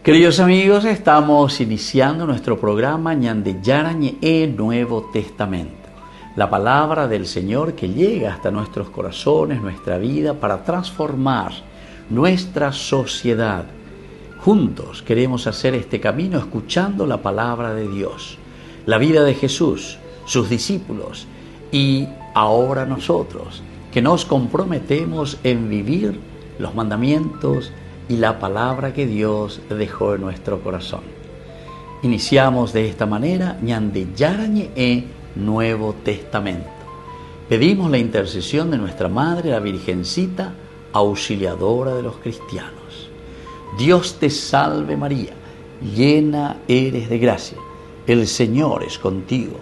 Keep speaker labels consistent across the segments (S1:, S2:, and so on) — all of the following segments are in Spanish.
S1: Queridos amigos, estamos iniciando nuestro programa Ñande Yarañe Nuevo Testamento. La palabra del Señor que llega hasta nuestros corazones, nuestra vida, para transformar nuestra sociedad. Juntos queremos hacer este camino escuchando la palabra de Dios, la vida de Jesús, sus discípulos y ahora nosotros, que nos comprometemos en vivir los mandamientos y la palabra que Dios dejó en nuestro corazón. Iniciamos de esta manera Ñande Yarañe Nuevo Testamento. Pedimos la intercesión de nuestra Madre, la Virgencita, auxiliadora de los cristianos. Dios te salve María, llena eres de gracia, el Señor es contigo.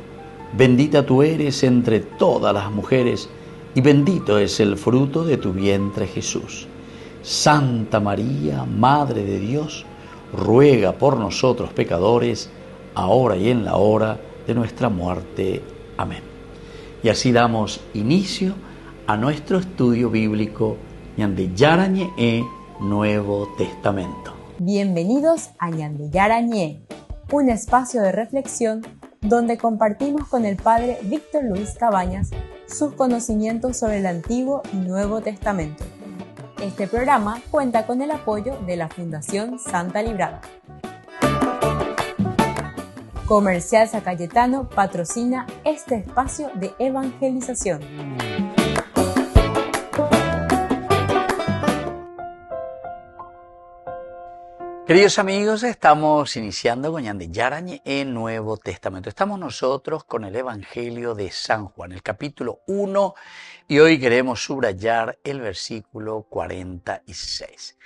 S1: Bendita tú eres entre todas las mujeres y bendito es el fruto de tu vientre Jesús. Santa María, Madre de Dios, ruega por nosotros pecadores, ahora y en la hora de nuestra muerte. Amén. Y así damos inicio a nuestro estudio bíblico Ñande Yarañe Nuevo Testamento.
S2: Bienvenidos a Ñande Yarañe, un espacio de reflexión donde compartimos con el Padre Víctor Luis Cabañas sus conocimientos sobre el Antiguo y Nuevo Testamento. Este programa cuenta con el apoyo de la Fundación Santa Librada. Comercial San Cayetano patrocina este espacio de evangelización.
S1: Queridos amigos, estamos iniciando con Ñande Yarañe Nuevo Testamento. Estamos nosotros con el Evangelio de San Juan, el capítulo 1, y hoy queremos subrayar el versículo 46.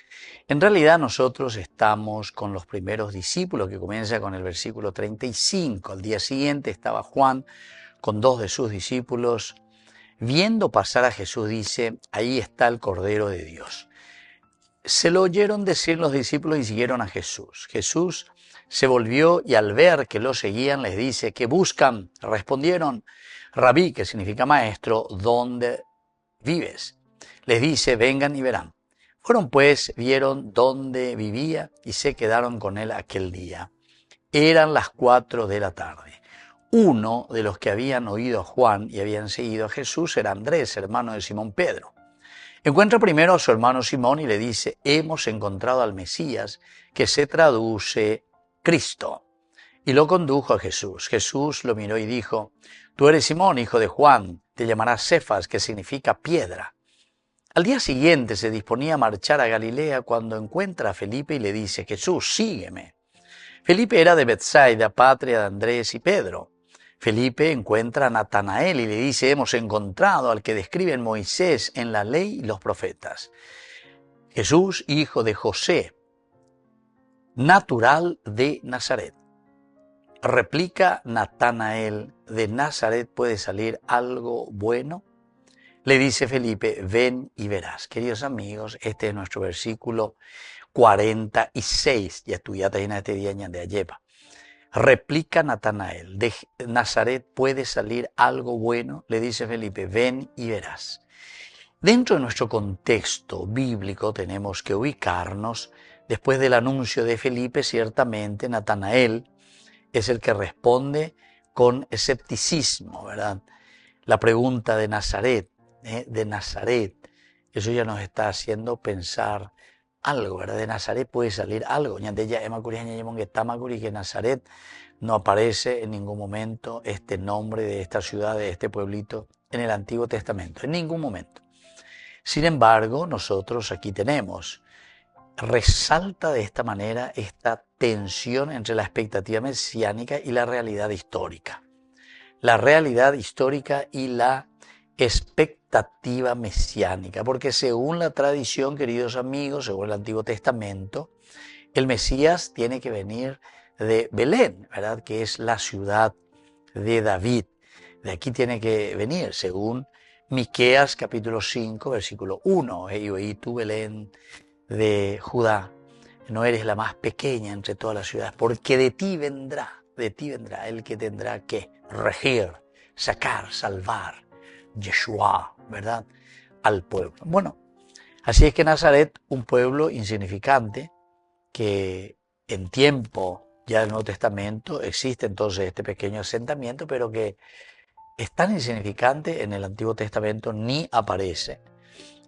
S1: En realidad nosotros estamos con los primeros discípulos, que comienza con el versículo 35. Al día siguiente estaba Juan con dos de sus discípulos. Viendo pasar a Jesús, dice, ahí está el Cordero de Dios. Se lo oyeron decir los discípulos y siguieron a Jesús. Jesús se volvió y al ver que lo seguían les dice, ¿qué buscan? Respondieron, Rabí, que significa maestro, ¿dónde vives? Les dice, vengan y verán. Fueron pues, vieron dónde vivía y se quedaron con él aquel día. Eran las 4 de la tarde. Uno de los que habían oído a Juan y habían seguido a Jesús era Andrés, hermano de Simón Pedro. Encuentra primero a su hermano Simón y le dice, hemos encontrado al Mesías, que se traduce Cristo. Y lo condujo a Jesús. Jesús lo miró y dijo, tú eres Simón, hijo de Juan, te llamarás Cefas, que significa piedra. Al día siguiente se disponía a marchar a Galilea cuando encuentra a Felipe y le dice, Jesús, sígueme. Felipe era de Betsaida, patria de Andrés y Pedro. Felipe encuentra a Natanael y le dice, hemos encontrado al que describen Moisés en la ley y los profetas. Jesús, hijo de José, natural de Nazaret. Replica Natanael, ¿de Nazaret puede salir algo bueno? Le dice Felipe, ven y verás. Queridos amigos, este es nuestro versículo 46. Ya estudiaste en este día de Ayepa. Replica Natanael, ¿de Nazaret puede salir algo bueno? Le dice Felipe, ven y verás. Dentro de nuestro contexto bíblico tenemos que ubicarnos. Después del anuncio de Felipe, ciertamente Natanael es el que responde con escepticismo, ¿verdad? La pregunta de Nazaret, eso ya nos está haciendo pensar algo, ¿verdad? De Nazaret puede salir algo. Que Nazaret no aparece en ningún momento este nombre de esta ciudad, de este pueblito, en el Antiguo Testamento, en ningún momento. Sin embargo, nosotros aquí resalta de esta manera esta tensión entre la expectativa mesiánica y la realidad histórica. La realidad histórica y la expectativa mesiánica, porque según la tradición, queridos amigos, según el Antiguo Testamento, el Mesías tiene que venir de Belén, ¿verdad? Que es la ciudad de David. De aquí tiene que venir, según Miqueas capítulo 5, versículo 1. Y tú, Belén de Judá, no eres la más pequeña entre todas las ciudades, porque de ti vendrá el que tendrá que regir, sacar, salvar, Yeshua, ¿verdad? Al pueblo. Bueno, así es que Nazaret, un pueblo insignificante que en tiempo ya del Nuevo Testamento existe entonces este pequeño asentamiento, pero que es tan insignificante en el Antiguo Testamento, ni aparece.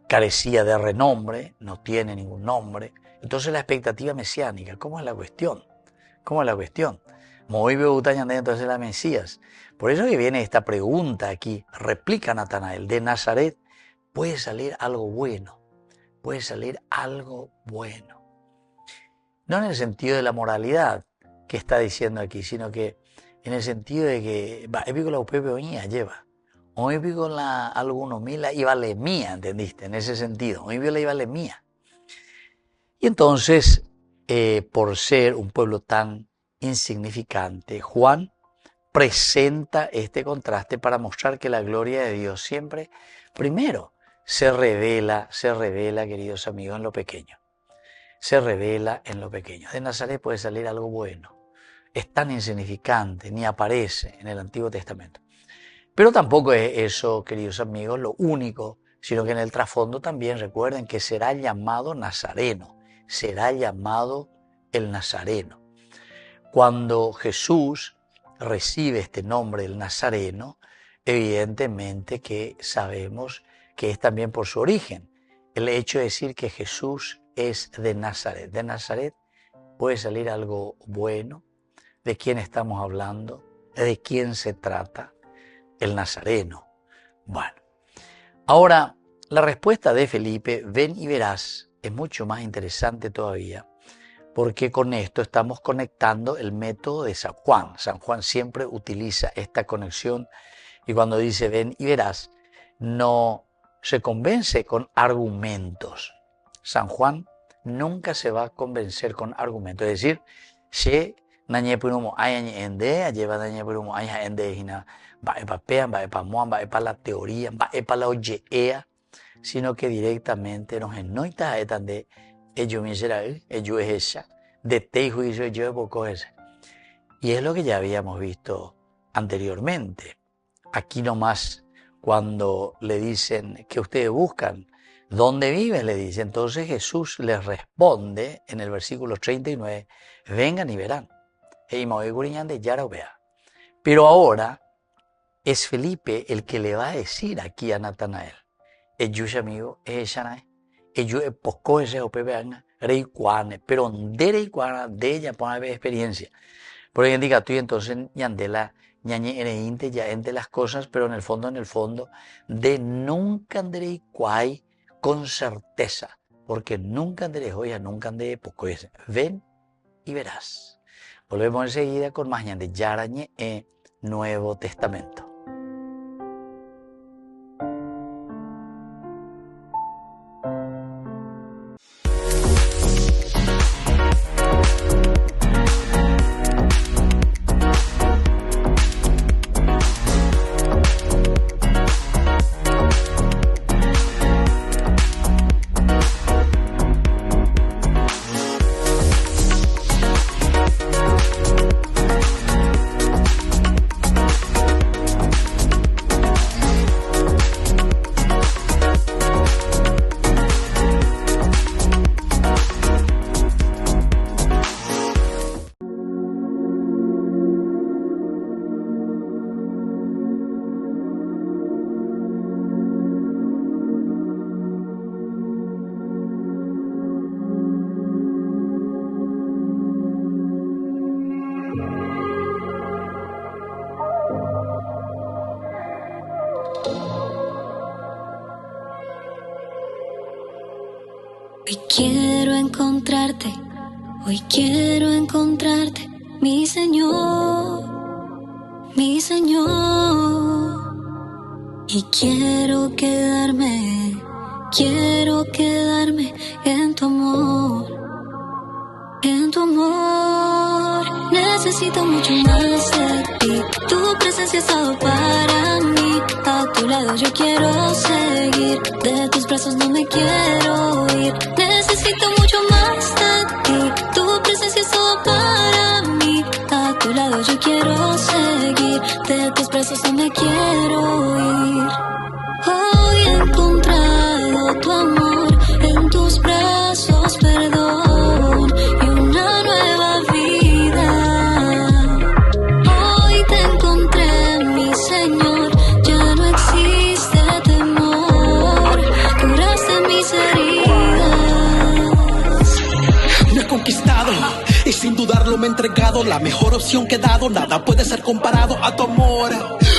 S1: Carecía de renombre, no tiene ningún nombre. Entonces la expectativa mesiánica, ¿cómo es la cuestión? ¿Cómo es la cuestión? Muy beutañan entonces la Mesías. Por eso que viene esta pregunta aquí, replica Natanael, de Nazaret puede salir algo bueno, puede salir algo bueno. No en el sentido de la moralidad que está diciendo aquí, sino que en el sentido de que la upepeoñía lleva. Hoy vivo la algunos mila y vale mía, ¿entendiste? En ese sentido, hoy vivo la y vale mía. Y entonces, por ser un pueblo tan insignificante, Juan presenta este contraste para mostrar que la gloria de Dios siempre, primero, se revela, queridos amigos, en lo pequeño. Se revela en lo pequeño. De Nazaret puede salir algo bueno. Es tan insignificante, ni aparece en el Antiguo Testamento. Pero tampoco es eso, queridos amigos, lo único, sino que en el trasfondo también recuerden que será llamado Nazareno, será llamado el Nazareno. Cuando Jesús recibe este nombre, el Nazareno, evidentemente que sabemos que es también por su origen. El hecho de decir que Jesús es de Nazaret. De Nazaret puede salir algo bueno. ¿De quién estamos hablando? ¿De quién se trata? El Nazareno. Bueno, ahora la respuesta de Felipe, ven y verás, es mucho más interesante todavía, porque con esto estamos conectando el método de San Juan. San Juan siempre utiliza esta conexión y cuando dice ven y verás, no se convence con argumentos. San Juan nunca se va a convencer con argumentos, es decir, si nañe purumo ayan ende, lleva nañe purumo ayan ende hina va epapean, va epamoan, va epa la teoría, va epa la oyea, sino que directamente nos enoita etan de ello misera, ello es esa, de te juicio yo de poco ese. Y es lo que ya habíamos visto anteriormente. Aquí nomás, cuando le dicen que ustedes buscan, ¿dónde viven? Le dice. Entonces Jesús les responde en el versículo 39, vengan y verán. Pero ahora es Felipe el que le va a decir aquí a Natanael, ellos amigo, ellos poco ese opevean, rey cuane, pero de rey cuana de ella pone a ver experiencia. Porque indica tú y entonces ñandela ñañe ereinte ya entre las cosas, pero en el fondo, de nunca andaré cuay con certeza, porque nunca andaré joya, nunca andaré poco ese. Ven y verás. Volvemos enseguida con más ñande Yarañe en Nuevo Testamento.
S3: Hoy quiero encontrarte, mi Señor, y quiero quedarme en tu amor, necesito mucho más de ti, tu presencia es todo para mí, a tu lado yo quiero seguir, de tus brazos no me quiero ir, necesito mucho más de ti, tu presencia es todo para mí, a tu lado yo quiero seguir, de tus brazos no me quiero ir. Hoy he encontrado tu amor, en tus brazos perdón y una nueva
S4: estado y sin dudarlo me he entregado. La mejor opción que he dado, nada puede ser comparado a tu amor.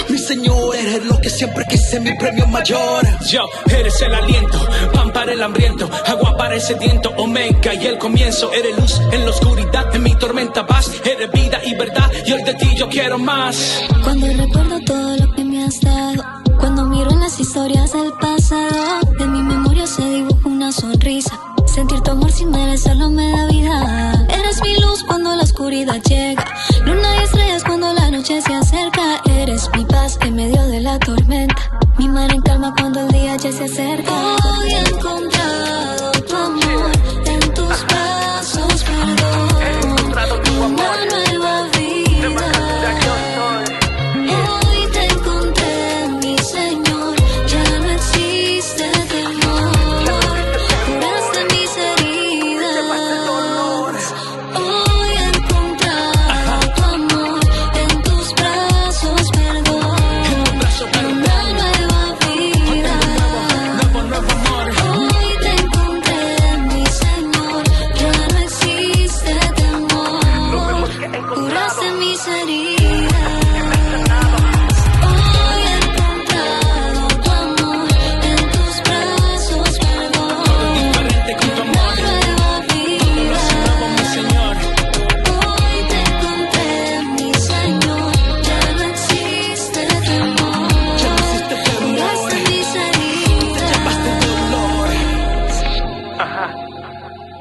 S4: Mi Señor, eres lo que siempre quise, mi premio mayor.
S5: Yo, eres el aliento, pan para el hambriento, agua para el sediento, omega y el comienzo. Eres luz en la oscuridad, en mi tormenta paz. Eres vida y verdad, y hoy de ti yo quiero más.
S3: Cuando recuerdo todo lo que me has dado, cuando miro en las historias del pasado, en mi memoria se dibuja una sonrisa. Sentir tu amor sin merecerlo me da vida. Eres mi luz cuando la oscuridad llega, luna y estrellas cuando la noche se acerca. Eres mi paz en medio de la tormenta, mi mar en calma cuando el día ya se acerca. Hoy he encontrado tu amor, en tus brazos perdón, una nueva vida. Hoy te encontré, mi Señor, ya no existe temor, curaste mis heridas. Hoy he encontrado tu amor, en tus brazos perdón, una nueva vida. Hoy te encontré, mi Señor, ya no existe temor, curaste mis heridas. Hoy he encontrado tu amor, en tus brazos perdón,
S5: Diferente con tu amor,
S3: una nueva vida.
S5: mi Señor.
S3: Hoy te encontré, mi Señor, ya no existe temor, curaste mis heridas.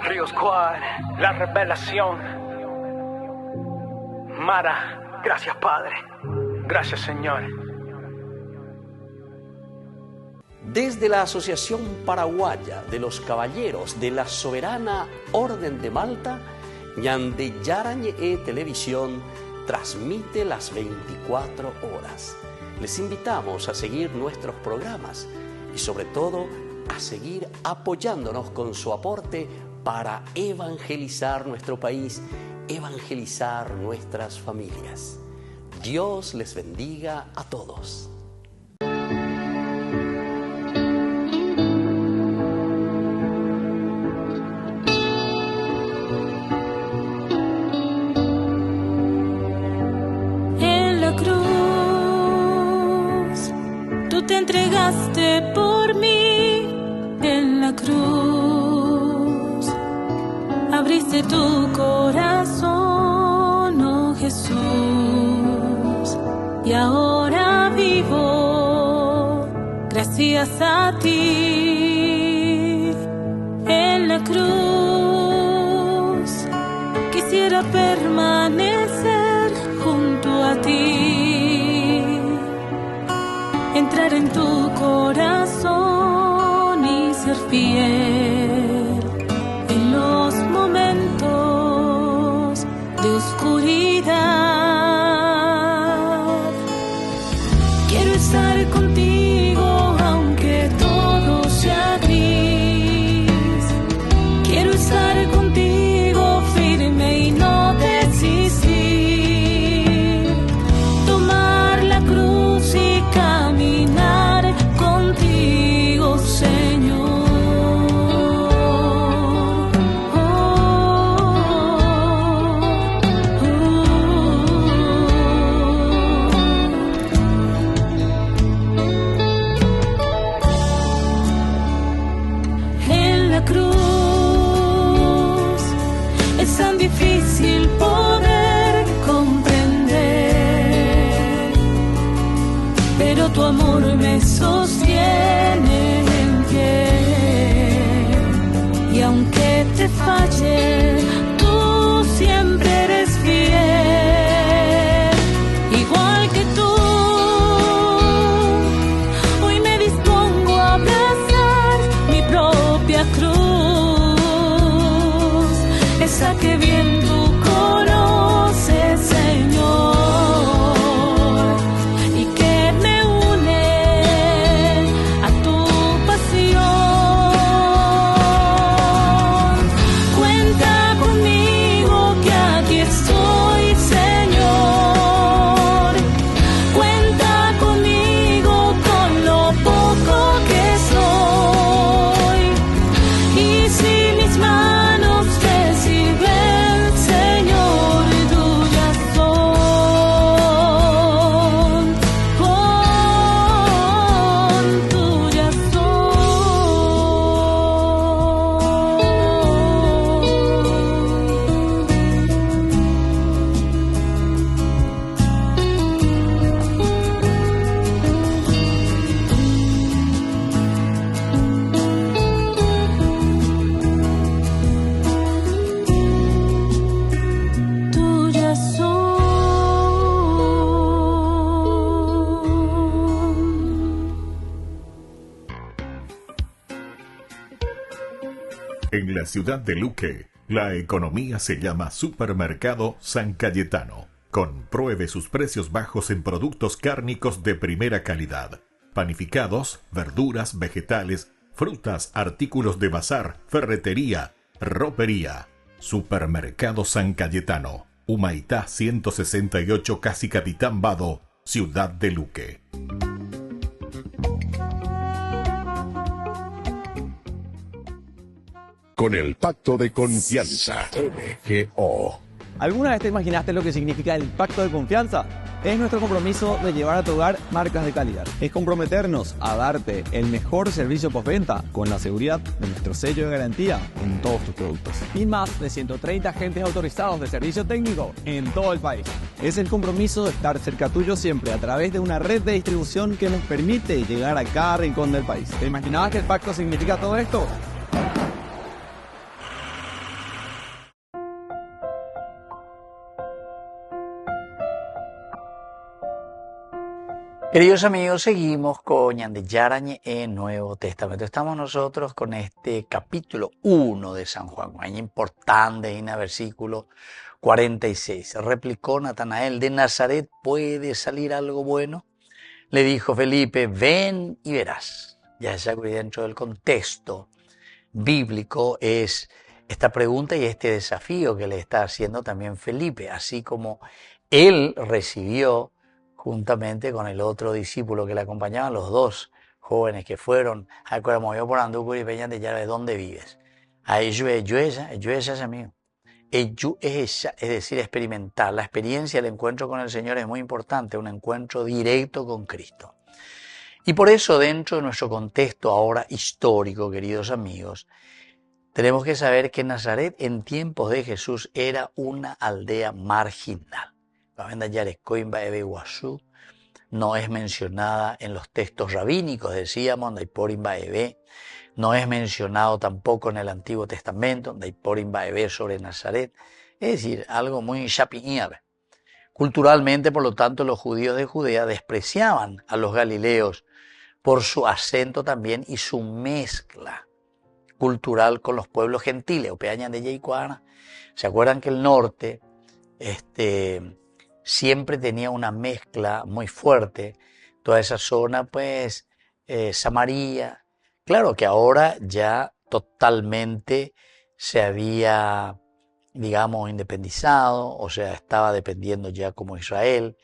S5: Río Squad, la revelación. Mara, gracias Padre, gracias Señor.
S1: Desde la Asociación Paraguaya de los Caballeros de la Soberana Orden de Malta, Ñande Yarañe Televisión transmite las 24 horas. Les invitamos a seguir nuestros programas y sobre todo a seguir apoyándonos con su aporte para evangelizar nuestro país, evangelizar nuestras familias. Dios les bendiga a todos.
S6: En la cruz, tú te entregaste por mí. En la cruz, abriste tu corazón, oh Jesús. Y ahora vivo gracias a ti. En la cruz, quisiera permanecer junto a ti, entrar en tu corazón y ser fiel en los momentos de oscuridad. Quiero estar contigo aunque todo sea gris. Quiero estar contigo firme y no desistir. Tomar la cruz y caminar contigo, Señor. En la cruz es tan difícil poder comprender, pero tu amor me sostiene en pie. Y aunque te falle, tú siempre eres fiel. Igual que tú, hoy me dispongo a abrazar mi propia cruz, esa que viento
S7: En la ciudad de Luque, la economía se llama Supermercado San Cayetano. Compruebe sus precios bajos en productos cárnicos de primera calidad. Panificados, verduras, vegetales, frutas, artículos de bazar, ferretería, ropería. Supermercado San Cayetano, Humaitá 168, Casi Capitán Vado, ciudad de Luque.
S8: Con el Pacto de Confianza, MGO.
S9: ¿Alguna vez te imaginaste lo que significa el Pacto de Confianza? Es nuestro compromiso de llevar a tu hogar marcas de calidad. Es comprometernos a darte el mejor servicio postventa con la seguridad de nuestro sello de garantía en todos tus productos. Y más de 130 agentes autorizados de servicio técnico en todo el país. Es el compromiso de estar cerca tuyo siempre a través de una red de distribución que nos permite llegar a cada rincón del país. ¿Te imaginabas que el pacto significa todo esto?
S1: Queridos amigos, seguimos con Ñande Yarañe en Nuevo Testamento. Estamos nosotros con este capítulo 1 de San Juan. Muy importante en el versículo 46. Replicó Natanael: ¿de Nazaret puede salir algo bueno? Le dijo Felipe: ven y verás. Ya se dentro del contexto bíblico es esta pregunta y este desafío que le está haciendo también Felipe, así como él recibió juntamente con el otro discípulo que le acompañaban, los dos jóvenes que fueron a movió por Andúcar y Peña de Yara. ¿De dónde vives? A ello es amigo. Ello es decir, experimentar. La experiencia, el encuentro con el Señor es muy importante, un encuentro directo con Cristo. Y por eso, dentro de nuestro contexto ahora histórico, queridos amigos, tenemos que saber que Nazaret en tiempos de Jesús era una aldea marginal. No es mencionada en los textos rabínicos, decíamos, no es mencionado tampoco en el Antiguo Testamento, sobre Nazaret, es decir, algo muy shapi'íabe. Culturalmente, por lo tanto, los judíos de Judea despreciaban a los galileos por su acento también y su mezcla cultural con los pueblos gentiles. ¿Se acuerdan que el norte siempre tenía una mezcla muy fuerte? Toda esa zona, pues, Samaria. Claro que ahora ya totalmente se había, digamos, independizado, o sea, estaba dependiendo ya como Israel,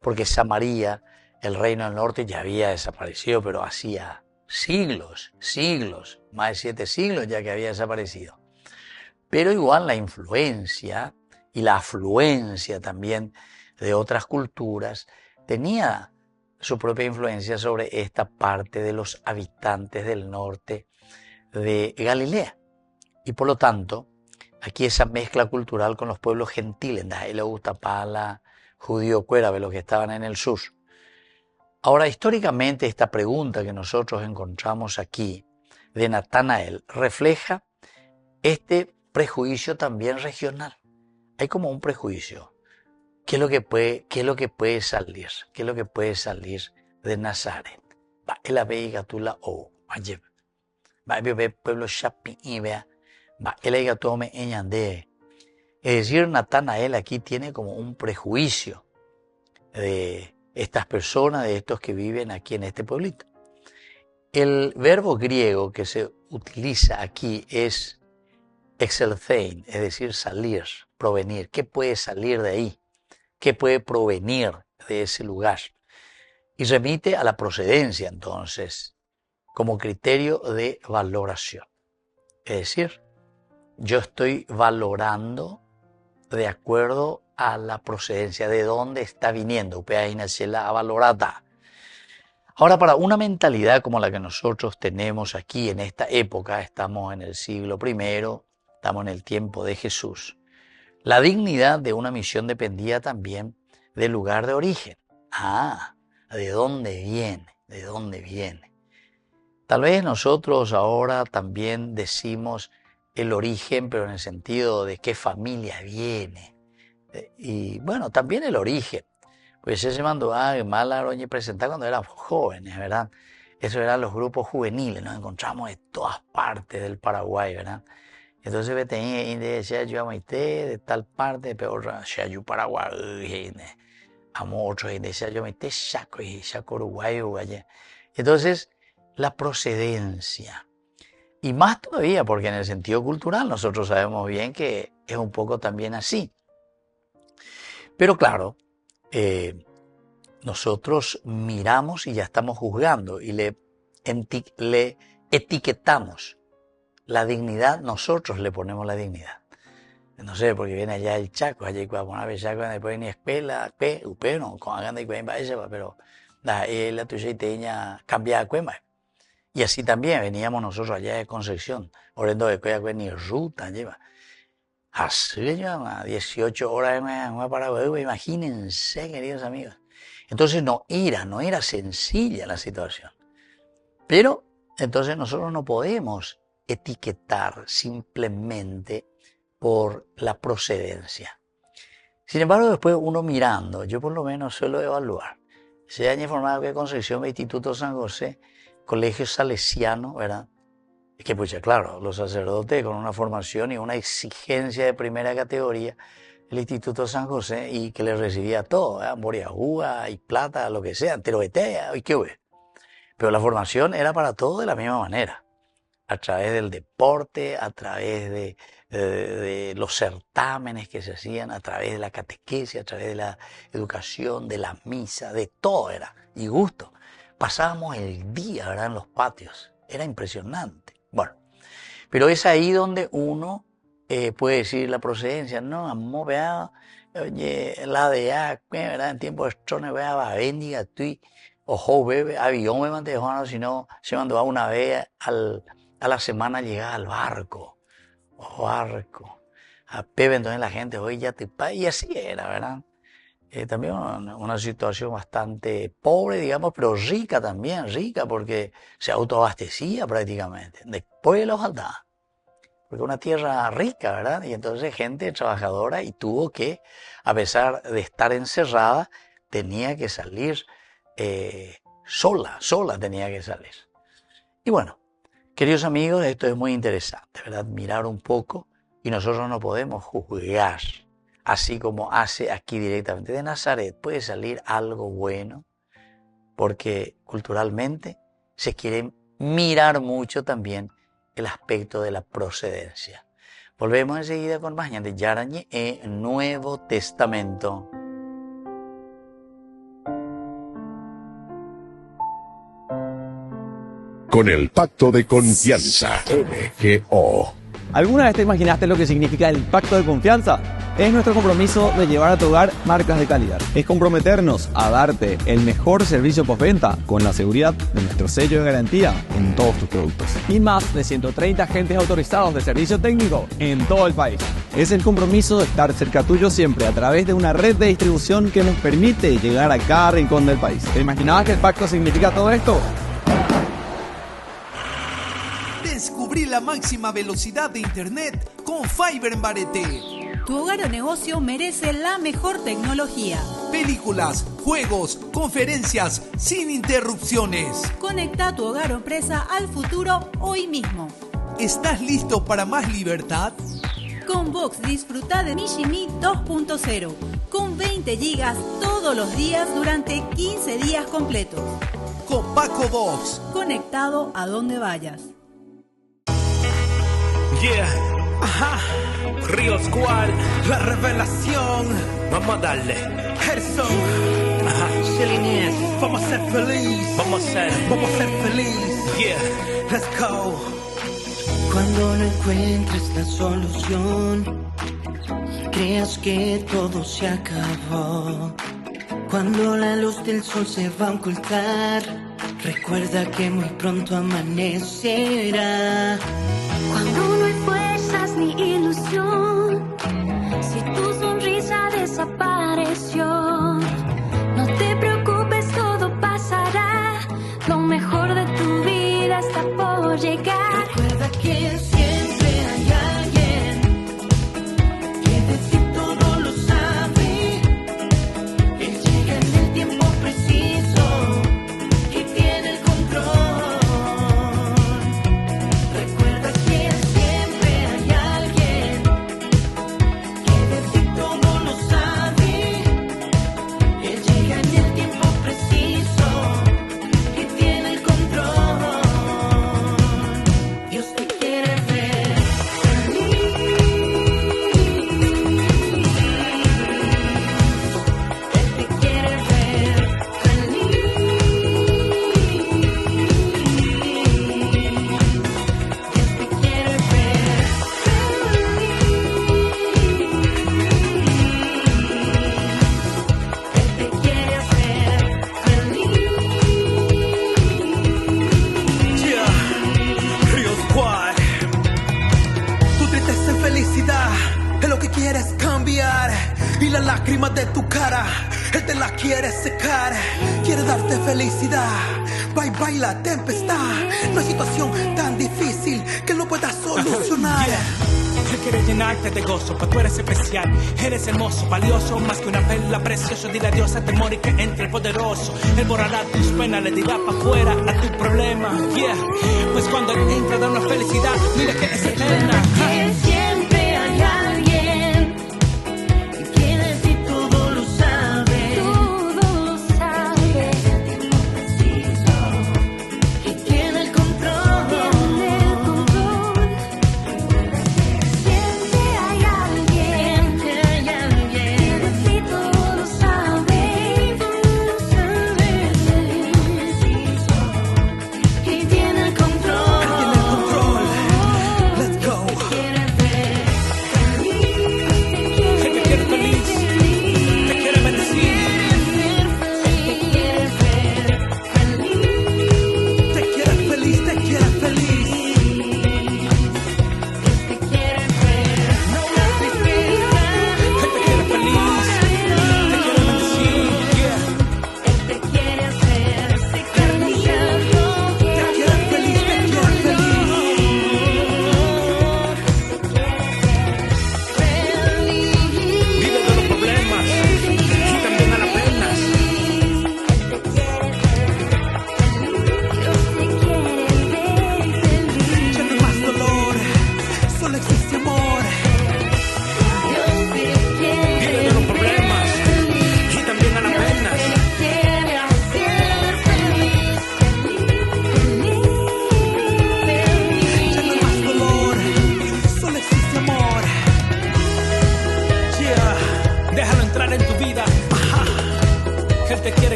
S1: porque Samaria, el reino del norte, ya había desaparecido, pero hacía siglos, más de 7 siglos ya que había desaparecido. Pero igual la influencia y la afluencia también de otras culturas tenía su propia influencia sobre esta parte de los habitantes del norte de Galilea. Y por lo tanto, aquí esa mezcla cultural con los pueblos gentiles, Utapala, judío, cuérabe, los que estaban en el sur. Ahora, históricamente, esta pregunta que nosotros encontramos aquí de Natanael refleja este prejuicio también regional. Hay como un prejuicio. ¿Qué es lo que puede salir? ¿Qué es lo que puede salir de Nazaret? El abegatula o ayeb. Pueblo shapi y vea. El abegatome eñande. Es decir, Natanael aquí tiene como un prejuicio de estas personas, de estos que viven aquí en este pueblito. El verbo griego que se utiliza aquí es exelthein, es decir, salir, provenir. ¿Qué puede salir de ahí? ¿Qué puede provenir de ese lugar? Y remite a la procedencia, entonces, como criterio de valoración. Es decir, yo estoy valorando de acuerdo a la procedencia, de dónde está viniendo. Ahora, para una mentalidad como la que nosotros tenemos aquí en esta época, estamos en el siglo I, estamos en el tiempo de Jesús, la dignidad de una misión dependía también del lugar de origen. ¿De dónde viene? ¿De dónde viene? Tal vez nosotros ahora también decimos el origen, pero en el sentido de qué familia viene. Y bueno, también el origen. Pues ese mandó a Malaroña presentar cuando éramos jóvenes, ¿verdad? Esos eran los grupos juveniles, nos encontramos de todas partes del Paraguay, ¿verdad? Entonces vete decía yo de tal parte, peor yo Paraguay, amo otro y decía yo Chaco y Chaco Uruguay. Entonces la procedencia, y más todavía porque en el sentido cultural nosotros sabemos bien que es un poco también así. Pero claro, nosotros miramos y ya estamos juzgando y le etiquetamos la dignidad, nosotros le ponemos la dignidad. No sé, porque viene allá el Chaco, allá hay que poner el Chaco, después ni escuela, no, con hagan de cuemba esa, pero la tuya y teña cambiada cuemba. Y así también veníamos nosotros allá de Concepción, orando de cuella ni ruta lleva. Así lleva 18 horas en Paraguay, imagínense, queridos amigos. Entonces no era sencilla la situación. Pero entonces nosotros no podemos etiquetar simplemente por la procedencia. Sin embargo, después uno mirando, yo por lo menos suelo evaluar. Se ha informado que Concepción, Instituto San José, colegio salesiano, ¿verdad? Es que, pues ya claro, los sacerdotes con una formación y una exigencia de primera categoría, el Instituto San José, y que le recibía todo, ¿verdad? Boriahúa y plata, lo que sea, teroetea, y qué hubo. Pero la formación era para todo de la misma manera, a través del deporte, a través de los certámenes que se hacían, a través de la catequesis, a través de la educación, de la misa, de todo era, y gusto. Pasábamos el día, ¿verdad?, en los patios, era impresionante. Bueno, pero es ahí donde uno puede decir la procedencia, no, amor, vea, oye, la de ya, ¿verdad?, en tiempo de estrone, vea, va, bendiga, tú, ojo, bebé, avión me mandé, si no, se mandó a una vez a la semana llegaba al barco, a Pepe, entonces la gente, oye, ya te pa, y así era, ¿verdad? También una situación bastante pobre, digamos, pero rica también, rica porque se autoabastecía prácticamente, después lo faltaba, porque una tierra rica, ¿verdad? Y entonces gente trabajadora y tuvo que, a pesar de estar encerrada, tenía que salir sola tenía que salir. Y bueno, queridos amigos, esto es muy interesante, ¿verdad? Mirar un poco, y nosotros no podemos juzgar, así como hace aquí directamente de Nazaret. Puede salir algo bueno, porque culturalmente se quiere mirar mucho también el aspecto de la procedencia. Volvemos enseguida con más de Yarañe en Nuevo Testamento.
S8: Con el Pacto de Confianza, MGO.
S9: ¿Alguna vez te imaginaste lo que significa el Pacto de Confianza? Es nuestro compromiso de llevar a tu hogar marcas de calidad. Es comprometernos a darte el mejor servicio postventa con la seguridad de nuestro sello de garantía en todos tus productos. Y más de 130 agentes autorizados de servicio técnico en todo el país. Es el compromiso de estar cerca tuyo siempre a través de una red de distribución que nos permite llegar a cada rincón del país. ¿Te imaginabas que el pacto significa todo esto?
S10: Descubrí la máxima velocidad de internet con Fiber en Barete.
S11: Tu hogar o negocio merece la mejor tecnología.
S10: Películas, juegos, conferencias, sin interrupciones.
S11: Conecta tu hogar o empresa al futuro hoy mismo.
S10: ¿Estás listo para más libertad?
S11: Con Vox disfruta de Mishimi 2.0 con 20 gigas todos los días durante 15 días completos.
S10: Con Paco Vox.
S11: Conectado a donde vayas.
S5: Yeah, ajá, Río Squad, la revelación. Vamos a darle. Gerson, ajá, Shelly, vamos a ser feliz. Vamos a ser feliz. Yeah, let's go.
S12: Cuando no encuentres la solución y creas que todo se acabó, cuando la luz del sol se va a ocultar, recuerda que muy pronto amanecerá.
S3: Cuando no hay fuerzas ni ilusión, si tu sonrisa desapareció, no te preocupes, todo pasará. Lo mejor de tu vida está por llegar.
S12: Recuerda que siempre hay alguien que de ti todo lo sabe. Él llega en el tiempo preciso, que tiene el control. Recuerda que siempre hay alguien
S4: y las lágrimas de tu cara. Él te la quiere secar, quiere darte felicidad. Bye bye la tempestad, no hay situación tan difícil que él no pueda solucionar.
S5: Él quiere llenarte de gozo, pues tú eres especial, eres hermoso, valioso, más que una perla preciosa. Dile adiós al temor y que entre el poderoso. Él borrará tus penas, le dirá pa' fuera a tu problema. Pues cuando él entra da una felicidad, mira que es eterna.
S6: Siempre hay alguien que de ti todo lo sabe, y tiene el control. Siempre hay alguien que de ti todo lo sabe, y tiene el control.
S4: Let's go.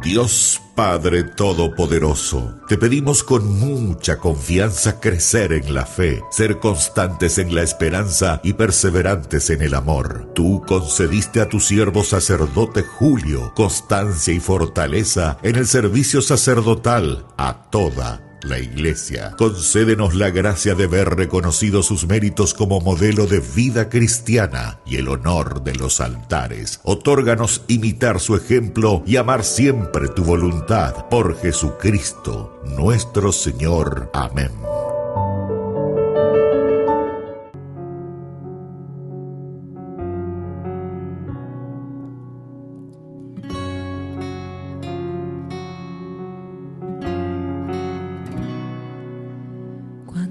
S7: Dios Padre Todopoderoso, te pedimos con mucha confianza crecer en la fe, ser constantes en la esperanza y perseverantes en el amor. Tú concediste a tu siervo sacerdote Julio constancia y fortaleza en el servicio sacerdotal a toda la Iglesia. Concédenos la gracia de ver reconocidos sus méritos como modelo de vida cristiana y el honor de los altares. Otórganos imitar su ejemplo y amar siempre tu voluntad. Por Jesucristo, nuestro Señor. Amén.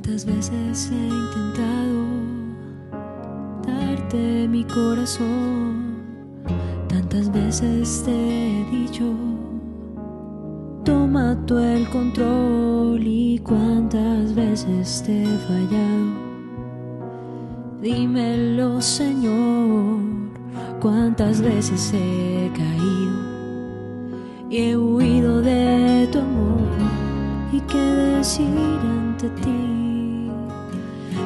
S6: Tantas veces he intentado darte mi corazón, tantas veces te he dicho, toma tú el control, y cuántas veces te he fallado. Dímelo, Señor, cuántas veces he caído y he huido de tu amor. ¿Y qué decir ante ti?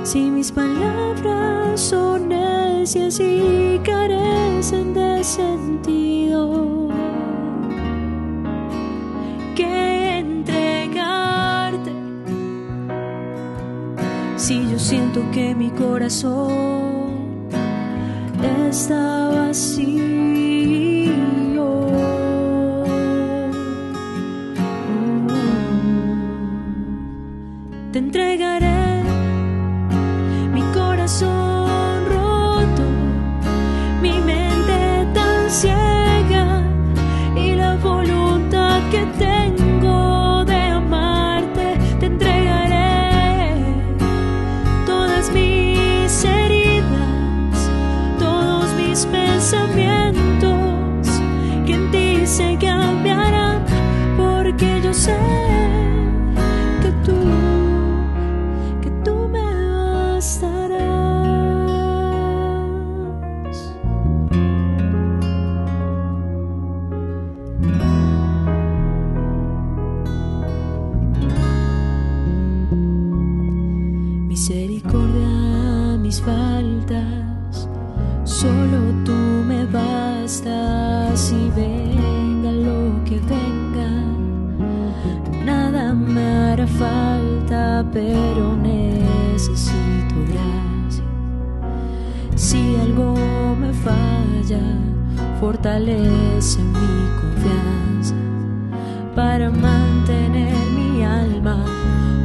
S6: Si mis palabras son necias y carecen de sentido, ¿qué entregarte? Si yo siento que mi corazón está vacío, te entregaré mi corazón roto, mi mente tan ciega y la voluntad que tengo de amarte. Te entregaré todas mis heridas, todos mis pensamientos, que en ti se cambiarán, porque yo sé que tú me bastarás. nada, pero necesito gracia. Si algo me falla, fortalece mi confianza para mantener mi alma,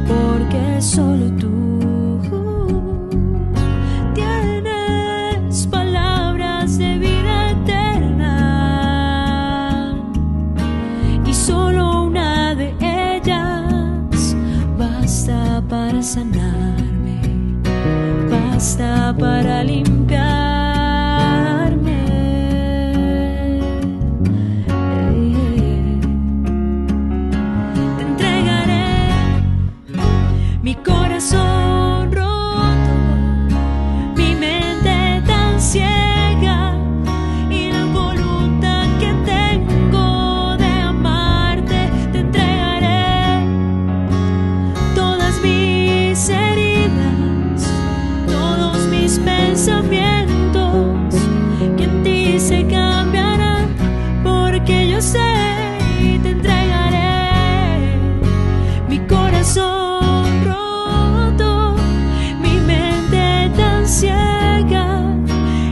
S6: porque solo tú tienes palabras de vida eterna, y solo una de ellas basta para sanarme, basta para limpiarme. Te entregaré mi corazón roto, mi mente tan ciega y la voluntad que tengo de amarte. Te entregaré todas mis heridas, todos mis pensamientos, que en ti se cambiarán, porque yo sé. Te entregaré mi corazón roto, mi mente tan ciega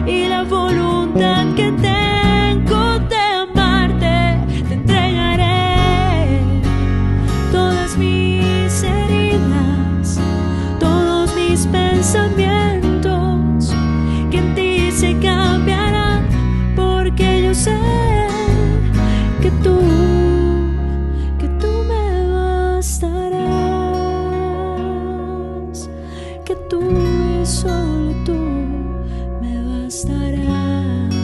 S6: y la voluntad que tengo de amarte. Te entregaré todas mis heridas, todos mis pensamientos, que en ti se cambiarán, porque yo sé que tú me bastarás, que tú y solo tú me bastarás.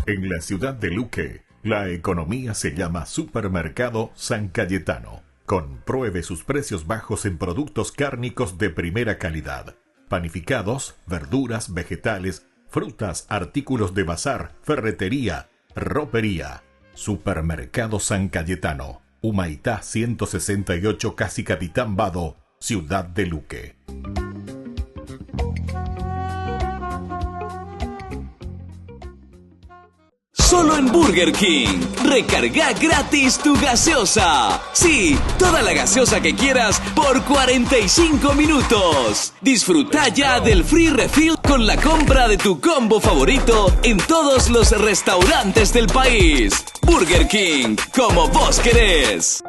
S7: En la ciudad de Luque, la economía se llama Supermercado San Cayetano. Compruebe sus precios bajos en productos cárnicos de primera calidad. Panificados, verduras, vegetales, frutas, artículos de bazar, ferretería, ropería. Supermercado San Cayetano. Humaitá 168, Casi Capitán Vado, ciudad de Luque.
S13: Solo en Burger King. Recarga gratis tu gaseosa. Sí, toda la gaseosa que quieras por 45 minutos. Disfruta ya del free refill con la compra de tu combo favorito en todos los restaurantes del país. Burger King, como vos querés.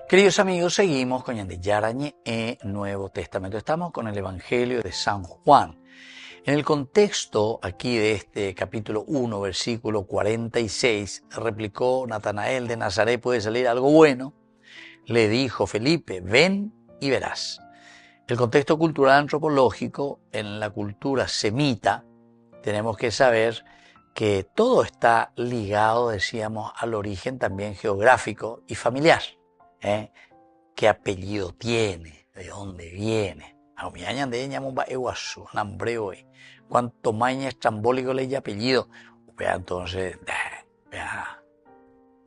S1: Queridos amigos, seguimos con Ñande Yarañe en Nuevo Testamento. Estamos con el Evangelio de San Juan. En el contexto aquí de este capítulo 1, versículo 46, replicó Natanael de Nazaret: ¿puede salir algo bueno? Le dijo Felipe: ven y verás. El contexto cultural antropológico, en la cultura semita, tenemos que saber que todo está ligado, decíamos, al origen también geográfico y familiar. ¿Qué apellido tiene? ¿De dónde viene? Cuanto más estrambólico le apellido, vea, entonces, vea,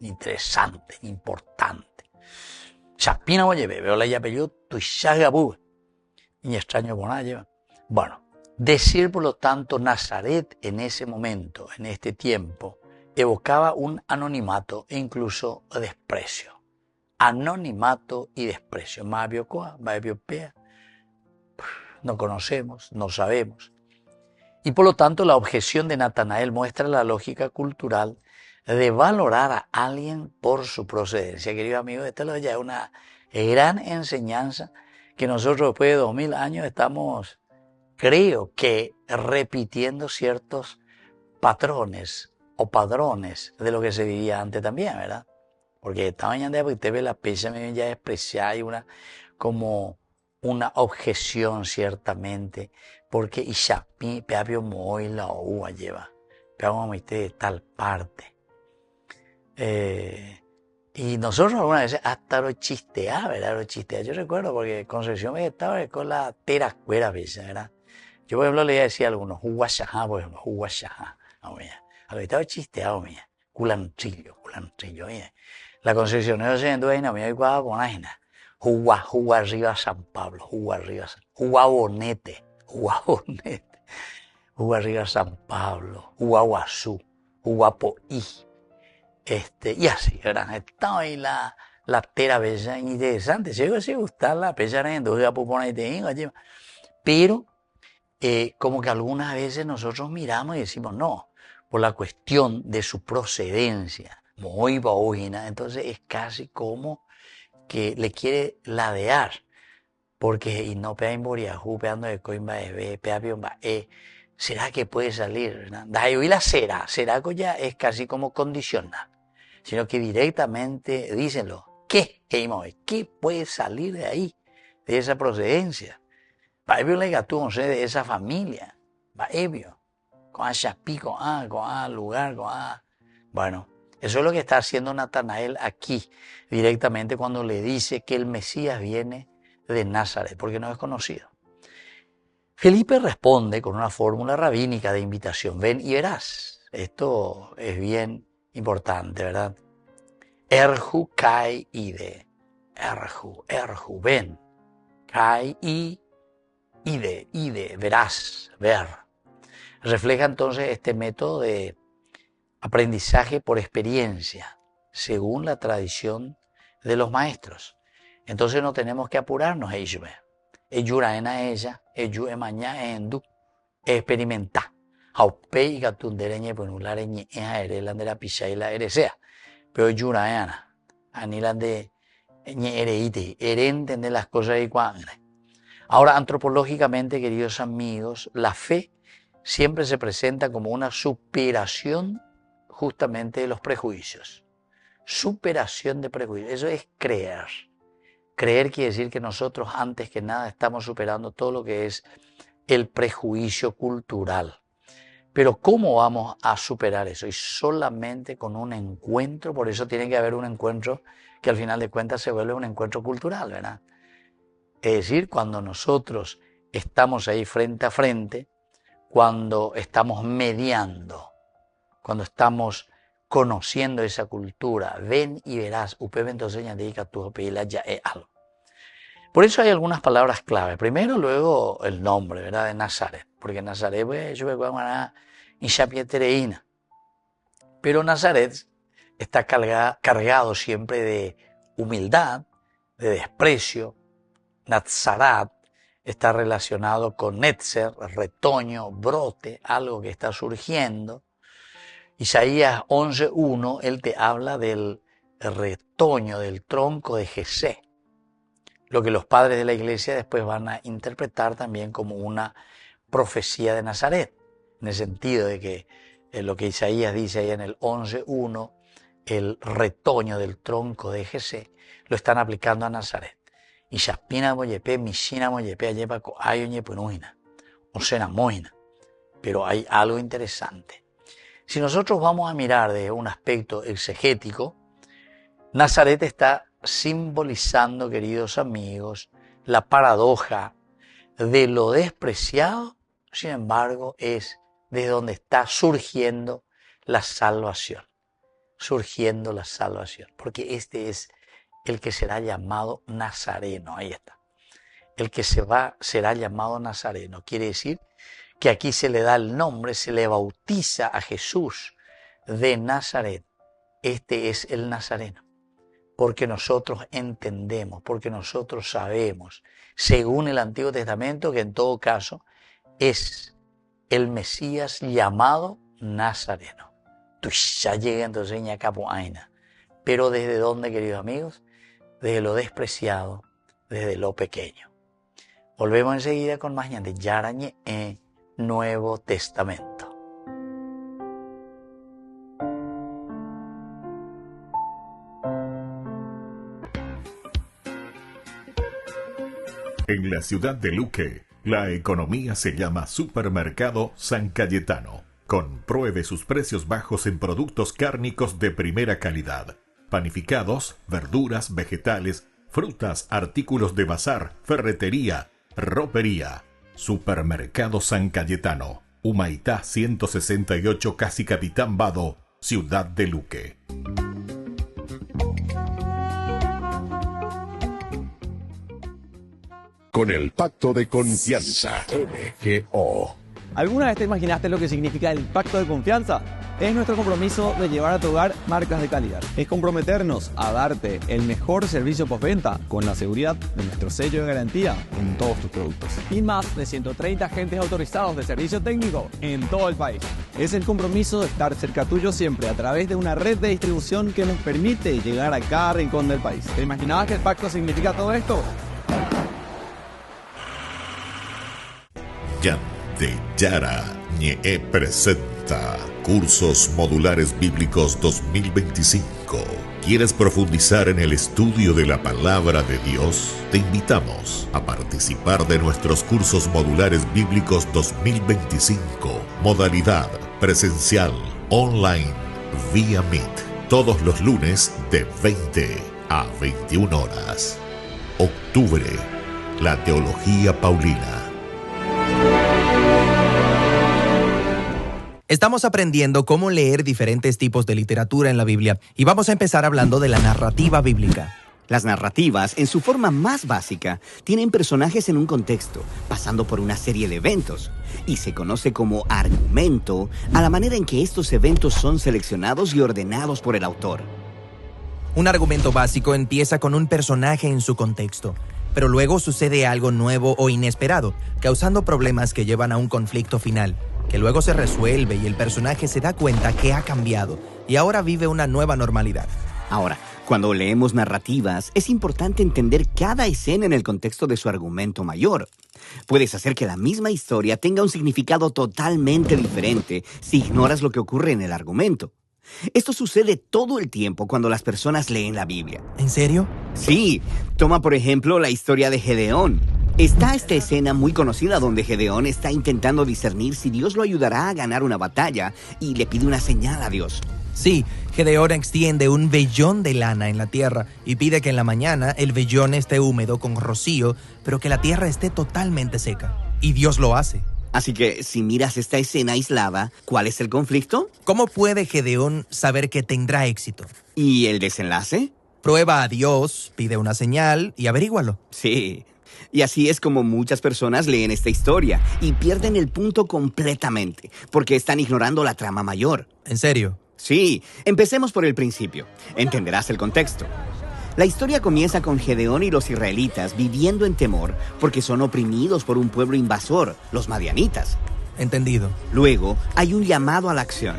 S1: interesante, importante. Chapina oye, veo la apellido, tu shagabu, y extraño por nada lleva. Bueno, decir por lo tanto Nazaret en ese momento, en este tiempo, evocaba un anonimato e incluso desprecio. Anonimato y desprecio. No conocemos, no sabemos. Y por lo tanto la objeción de Natanael muestra la lógica cultural de valorar a alguien por su procedencia. Querido amigo, esta ya es una gran enseñanza que nosotros después de 2000 años estamos, creo que, repitiendo ciertos patrones o padrones de lo que se vivía antes también, ¿verdad? Porque esta mañana porque usted ve la pecha ya expresada y como una objeción ciertamente, porque Ishapi peapio moi la ua lleva, peapio de tal parte. Y nosotros algunas veces hasta lo chisteaba, ¿verdad? Lo chisteaba. Yo recuerdo porque Concepción me estaba con la teracuera, ¿verdad? Yo, por ejemplo, le decía a algunos, Huguashajá, por ejemplo, Huguashajá. A lo que estaba chisteado, mía. Culantrillo, mira. La Concepción no se endueña, me voy a poner Jugua arriba San Pablo, jugua Bonete, jugua arriba San Pablo, jugua Guazú, jugua Poí, y así, ¿verdad? Está ahí la tera bella interesante, si gusta la bella en dos pero como que algunas veces nosotros miramos y decimos no, por la cuestión de su procedencia, muy baúgina, entonces es casi como que le quiere ladear, porque y no pea imboriajú, peando de coimba de pea piomba, ¿será que puede salir? De ahí la será que ya es casi como condicional, sino que directamente dícenlo, ¿qué puede salir de ahí, de esa procedencia? Va ebio le gatú, de esa familia, va ebio, con a chapí, con a lugar, con a... Bueno, eso es lo que está haciendo Natanael aquí, directamente cuando le dice que el Mesías viene de Nazaret, porque no es conocido. Felipe responde con una fórmula rabínica de invitación, ven y verás. Esto es bien importante, ¿verdad? Erju kai ide, erju, ven, kai ide, verás, ver. Refleja entonces este método de aprendizaje por experiencia, según la tradición de los maestros. Entonces no tenemos que apurarnos, Eyura en ella, eyu emaña endu, experimentar. Haupe y gatundereñe ponulareñe en aerelandera pichaila eresea. Pero eyura ana, anilande ñe ereite, entender las cosas y cuando. Ahora, antropológicamente, queridos amigos, la fe siempre se presenta como una superación justamente de los prejuicios. Superación de prejuicios. Eso es creer. Creer quiere decir que nosotros, antes que nada, estamos superando todo lo que es el prejuicio cultural. Pero ¿cómo vamos a superar eso? Y solamente con un encuentro, por eso tiene que haber un encuentro que al final de cuentas se vuelve un encuentro cultural, ¿verdad? Es decir, cuando nosotros estamos ahí frente a frente, cuando estamos mediando, cuando estamos conociendo esa cultura, ven y verás, por eso hay algunas palabras clave. Primero, luego el nombre, ¿verdad? De Nazaret, porque Nazaret pero Nazaret está cargado siempre de humildad, de desprecio. Nazarat está relacionado con Netzer, retoño, brote, algo que está surgiendo. Isaías 11:1, él te habla del retoño, del tronco de Jesé, lo que los padres de la iglesia después van a interpretar también como una profecía de Nazaret, en el sentido de que lo que Isaías dice ahí en el 11:1, el retoño del tronco de Jesé, lo están aplicando a Nazaret. Y Shapina moyepe, Mishina moyepe, ayepa ayo ñepunuina, o sena moina. Pero hay algo interesante. Si nosotros vamos a mirar de un aspecto exegético, Nazaret está simbolizando, queridos amigos, la paradoja de lo despreciado, sin embargo, es desde donde está surgiendo la salvación. Surgiendo la salvación. Porque este es el que será llamado Nazareno. Ahí está. El que será llamado Nazareno. Quiere decir que aquí se le da el nombre, se le bautiza a Jesús de Nazaret. Este es el Nazareno. Porque nosotros entendemos, porque nosotros sabemos, según el Antiguo Testamento, que en todo caso es el Mesías llamado Nazareno. Ya llega entonces Ñacapoaina. Pero ¿desde dónde, queridos amigos? Desde lo despreciado, desde lo pequeño. Volvemos enseguida con más de Yarañe en Nuevo Testamento.
S7: En la ciudad de Luque, la economía se llama Supermercado San Cayetano. Compruebe sus precios bajos en productos cárnicos de primera calidad. Panificados, verduras, vegetales, frutas, artículos de bazar, ferretería, ropería. Supermercado San Cayetano, Humaitá 168, Casi Capitán Vado, Ciudad de Luque.
S8: con el Pacto de Confianza. MGO.
S9: ¿Alguna vez te imaginaste lo que significa el pacto de confianza? Es nuestro compromiso de llevar a tu hogar marcas de calidad. Es comprometernos a darte el mejor servicio postventa con la seguridad de nuestro sello de garantía en todos tus productos. Y más de 130 agentes autorizados de servicio técnico en todo el país. Es el compromiso de estar cerca tuyo siempre a través de una red de distribución que nos permite llegar a cada rincón del país. ¿Te imaginabas que el pacto significa todo esto?
S7: Ñande Yarañe presenta Cursos Modulares Bíblicos 2025. ¿Quieres profundizar en el estudio de la Palabra de Dios? Te invitamos a participar de nuestros Cursos Modulares Bíblicos 2025. Modalidad presencial, online, vía Meet. Todos los lunes de 20 a 21 horas. Octubre, la Teología Paulina.
S14: Estamos aprendiendo cómo leer diferentes tipos de literatura en la Biblia y vamos a empezar hablando de la narrativa bíblica.
S15: Las narrativas, en su forma más básica, tienen personajes en un contexto, pasando por una serie de eventos, y se conoce como argumento a la manera en que estos eventos son seleccionados y ordenados por el autor.
S14: Un argumento básico empieza con un personaje en su contexto, pero luego sucede algo nuevo o inesperado, causando problemas que llevan a un conflicto final, que luego se resuelve y el personaje se da cuenta que ha cambiado y ahora vive una nueva normalidad.
S15: Ahora, cuando leemos narrativas, es importante entender cada escena en el contexto de su argumento mayor. Puedes hacer que la misma historia tenga un significado totalmente diferente si ignoras lo que ocurre en el argumento. Esto sucede todo el tiempo cuando las personas leen la Biblia.
S14: ¿En serio?
S15: Sí. Toma, por ejemplo, la historia de Gedeón. Está esta escena muy conocida donde Gedeón está intentando discernir si Dios lo ayudará a ganar una batalla y le pide una señal a Dios.
S14: Sí, Gedeón extiende un vellón de lana en la tierra y pide que en la mañana el vellón esté húmedo con rocío, pero que la tierra esté totalmente seca. Y Dios lo hace.
S15: Así que, si miras esta escena aislada, ¿cuál es el conflicto?
S14: ¿Cómo puede Gedeón saber que tendrá éxito?
S15: ¿Y el desenlace?
S14: Prueba a Dios, pide una señal y averígualo.
S15: Sí. Y así es como muchas personas leen esta historia y pierden el punto completamente, porque están ignorando la trama mayor.
S14: ¿En serio?
S15: Sí, empecemos por el principio. Entenderás el contexto. La historia comienza con Gedeón y los israelitas viviendo en temor porque son oprimidos por un pueblo invasor, los madianitas.
S14: Entendido.
S15: Luego, hay un llamado a la acción.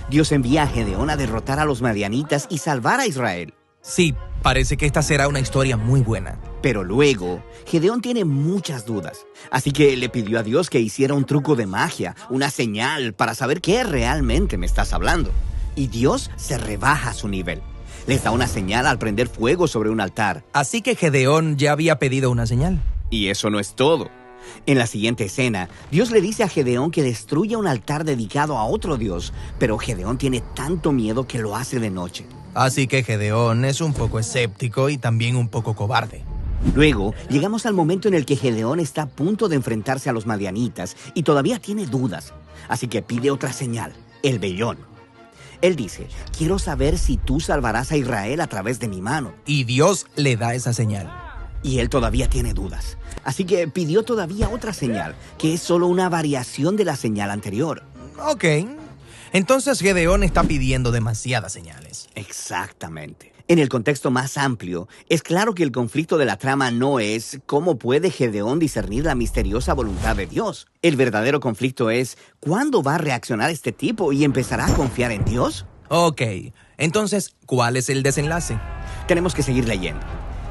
S15: Dios envía a Gedeón a derrotar a los madianitas y salvar a Israel.
S14: Sí, parece que esta será una historia muy buena.
S15: Pero luego, Gedeón tiene muchas dudas, así que le pidió a Dios que hiciera un truco de magia, una señal para saber qué realmente me estás hablando. Y Dios se rebaja a su nivel. Les da una señal al prender fuego sobre un altar.
S14: Así que Gedeón ya había pedido una señal.
S15: Y eso no es todo. En la siguiente escena, Dios le dice a Gedeón que destruya un altar dedicado a otro Dios, pero Gedeón tiene tanto miedo que lo hace de noche.
S14: Así que Gedeón es un poco escéptico y también un poco cobarde.
S15: Luego, llegamos al momento en el que Gedeón está a punto de enfrentarse a los madianitas y todavía tiene dudas. Así que pide otra señal, el vellón. Él dice, quiero saber si tú salvarás a Israel a través de mi mano.
S14: Y Dios le da esa señal.
S15: Y él todavía tiene dudas. Así que pidió todavía otra señal, que es solo una variación de la señal anterior.
S14: Ok. Entonces Gedeón está pidiendo demasiadas señales.
S15: Exactamente. En el contexto más amplio, es claro que el conflicto de la trama no es cómo puede Gedeón discernir la misteriosa voluntad de Dios. El verdadero conflicto es ¿cuándo va a reaccionar este tipo y empezará a confiar en Dios?
S14: Ok, entonces, ¿cuál es el desenlace?
S15: Tenemos que seguir leyendo.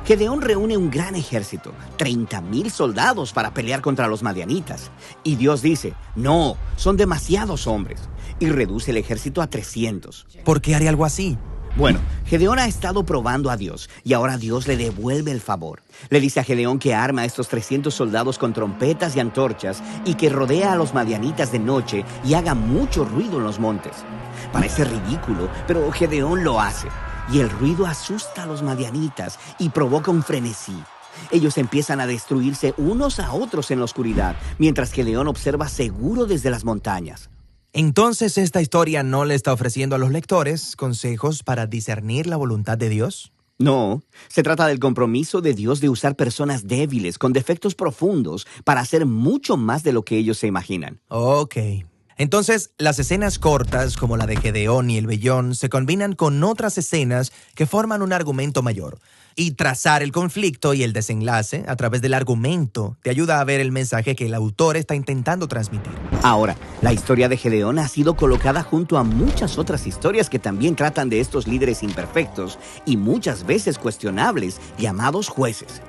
S15: Gedeón reúne un gran ejército, 30,000 soldados para pelear contra los madianitas. Y Dios dice, no, son demasiados hombres. Y reduce el ejército a 300.
S14: ¿Por qué haría algo así?
S15: Bueno, Gedeón ha estado probando a Dios y ahora Dios le devuelve el favor. Le dice a Gedeón que arma a estos 300 soldados con trompetas y antorchas y que rodea a los madianitas de noche y haga mucho ruido en los montes. Parece ridículo, pero Gedeón lo hace. Y el ruido asusta a los madianitas y provoca un frenesí. Ellos empiezan a destruirse unos a otros en la oscuridad, mientras Gedeón observa seguro desde las montañas.
S14: Entonces, ¿esta historia no le está ofreciendo a los lectores consejos para discernir la voluntad de Dios?
S15: No, se trata del compromiso de Dios de usar personas débiles con defectos profundos para hacer mucho más de lo que ellos se imaginan.
S14: Ok. Entonces, las escenas cortas, como la de Gedeón y el vellón, se combinan con otras escenas que forman un argumento mayor. Y trazar el conflicto y el desenlace a través del argumento te ayuda a ver el mensaje que el autor está intentando transmitir.
S15: Ahora, la historia de Gedeón ha sido colocada junto a muchas otras historias que también tratan de estos líderes imperfectos y muchas veces cuestionables, llamados jueces.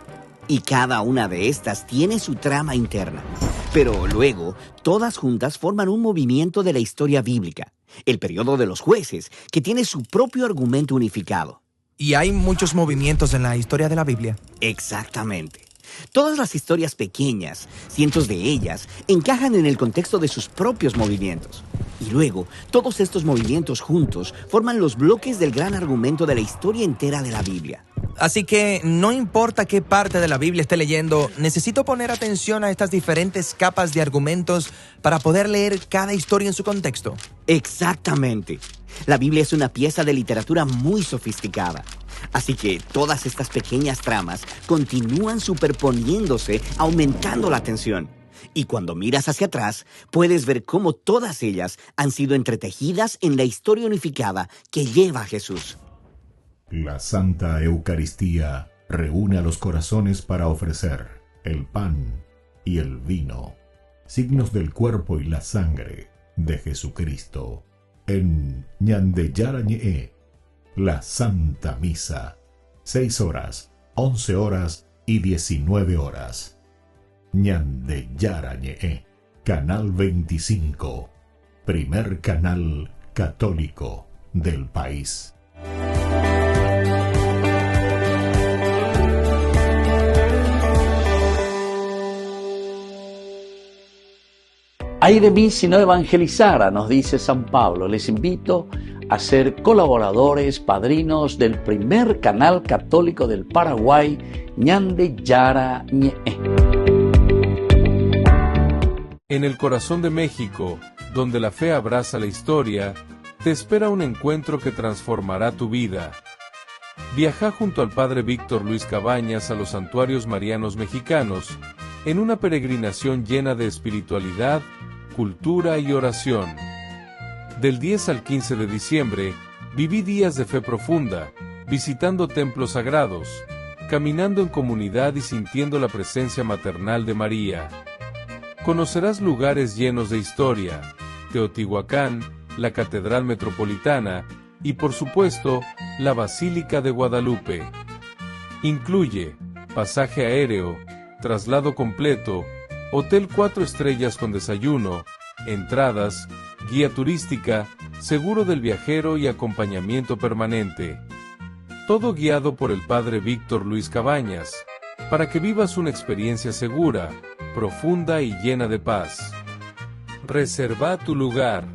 S15: Y cada una de estas tiene su trama interna. Pero luego, todas juntas forman un movimiento de la historia bíblica, el periodo de los jueces, que tiene su propio argumento unificado.
S14: Y hay muchos movimientos en la historia de la Biblia.
S15: Exactamente. Todas las historias pequeñas, cientos de ellas, encajan en el contexto de sus propios movimientos. Y luego, todos estos movimientos juntos forman los bloques del gran argumento de la historia entera de la Biblia.
S14: Así que no importa qué parte de la Biblia esté leyendo, necesito poner atención a estas diferentes capas de argumentos para poder leer cada historia en su contexto.
S15: Exactamente. La Biblia es una pieza de literatura muy sofisticada. Así que todas estas pequeñas tramas continúan superponiéndose, aumentando la tensión. Y cuando miras hacia atrás, puedes ver cómo todas ellas han sido entretejidas en la historia unificada que lleva a Jesús.
S7: La Santa Eucaristía reúne a los corazones para ofrecer el pan y el vino, signos del cuerpo y la sangre de Jesucristo. En Ñande Yarañe, la Santa Misa, 6 horas, 11 horas y 19 horas. Ñande Yarañe, Canal 25, primer canal católico del país.
S1: Ay de mí si no evangelizara, nos dice San Pablo. Les invito a ser colaboradores, padrinos del primer canal católico del Paraguay, Ñande Yarañe.
S16: En el corazón de México, donde la fe abraza la historia, te espera un encuentro que transformará tu vida. Viaja junto al Padre Víctor Luis Cabañas a los santuarios marianos mexicanos, en una peregrinación llena de espiritualidad, cultura y oración. Del 10 al 15 de diciembre, viví días de fe profunda, visitando templos sagrados, caminando en comunidad y sintiendo la presencia maternal de María. Conocerás lugares llenos de historia, Teotihuacán, la Catedral Metropolitana y, por supuesto, la Basílica de Guadalupe. Incluye pasaje aéreo, traslado completo, hotel 4 estrellas con desayuno, entradas, guía turística, seguro del viajero y acompañamiento permanente. Todo guiado por el Padre Víctor Luis Cabañas, para que vivas una experiencia segura, profunda y llena de paz. Reserva tu lugar.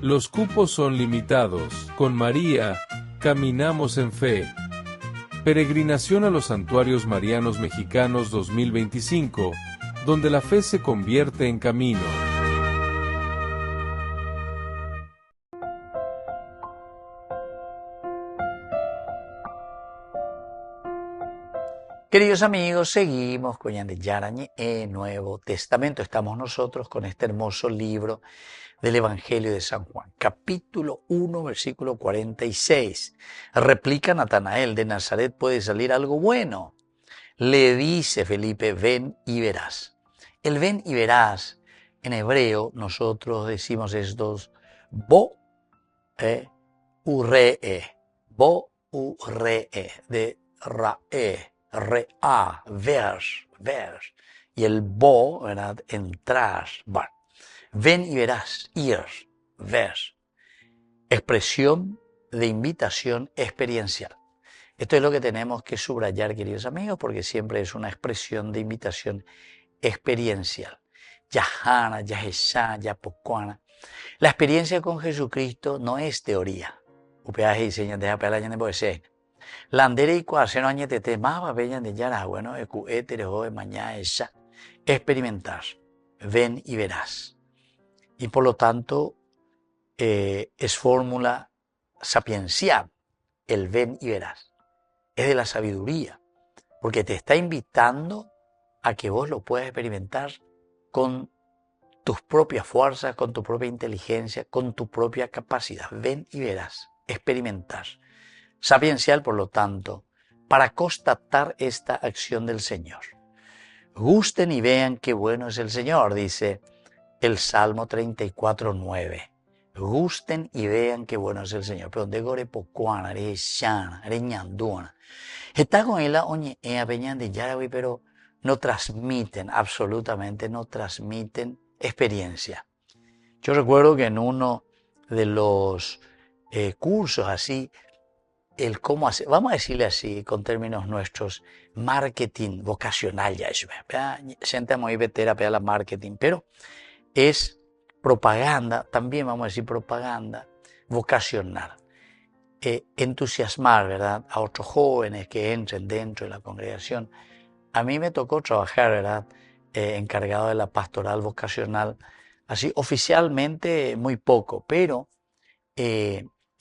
S16: Los cupos son limitados. Con María, caminamos en fe. Peregrinación a los Santuarios Marianos Mexicanos 2025, donde la fe se convierte en camino.
S1: Queridos amigos, seguimos con Ñande Yarañe en Nuevo Testamento. Estamos nosotros con este hermoso libro del Evangelio de San Juan, capítulo 1, versículo 46. Replica Natanael: de Nazaret puede salir algo bueno. Le dice Felipe: ven y verás. El ven y verás, en hebreo nosotros decimos estos bo uree, bo uree, de rae, rea, ver. Y el bo, ¿verdad? Entrar, bueno. Ven y verás, ir, ver. Expresión de invitación experiencial. Esto es lo que tenemos que subrayar, queridos amigos, porque siempre es una expresión de invitación experiencial. Yahana, Yahesha, Yapocuana. La experiencia con Jesucristo no es teoría. Upeaje y señas de apela de poesía. Landere y cuaseno añetete más babellan de yara, bueno, ecuétere o mañana esa. Experimentar. Ven y verás. Y por lo tanto, es fórmula sapiencial, el ven y verás. es de la sabiduría, porque te está invitando a que vos lo puedas experimentar con tus propias fuerzas, con tu propia inteligencia, con tu propia capacidad. Ven y verás, experimentar. Sapiencial, por lo tanto, para constatar esta acción del Señor. Gusten y vean qué bueno es el Señor, dice el Salmo 34:9. Gusten y vean qué bueno es el Señor. Pero donde gore pocuana, re shana, re ñanduna. Está con él oñe a peñan de Yarawi, pero no transmiten, absolutamente no transmiten experiencia. Yo recuerdo que en uno de los cursos así, el cómo hacer, vamos a decirle así, con términos nuestros, marketing vocacional ya es, gente muy vetera para la marketing, pero es propaganda, también vamos a decir propaganda vocacional. Entusiasmar, ¿verdad?, a otros jóvenes que entren dentro de la congregación. A mí me tocó trabajar, ¿verdad?, encargado de la pastoral vocacional, así oficialmente muy poco, pero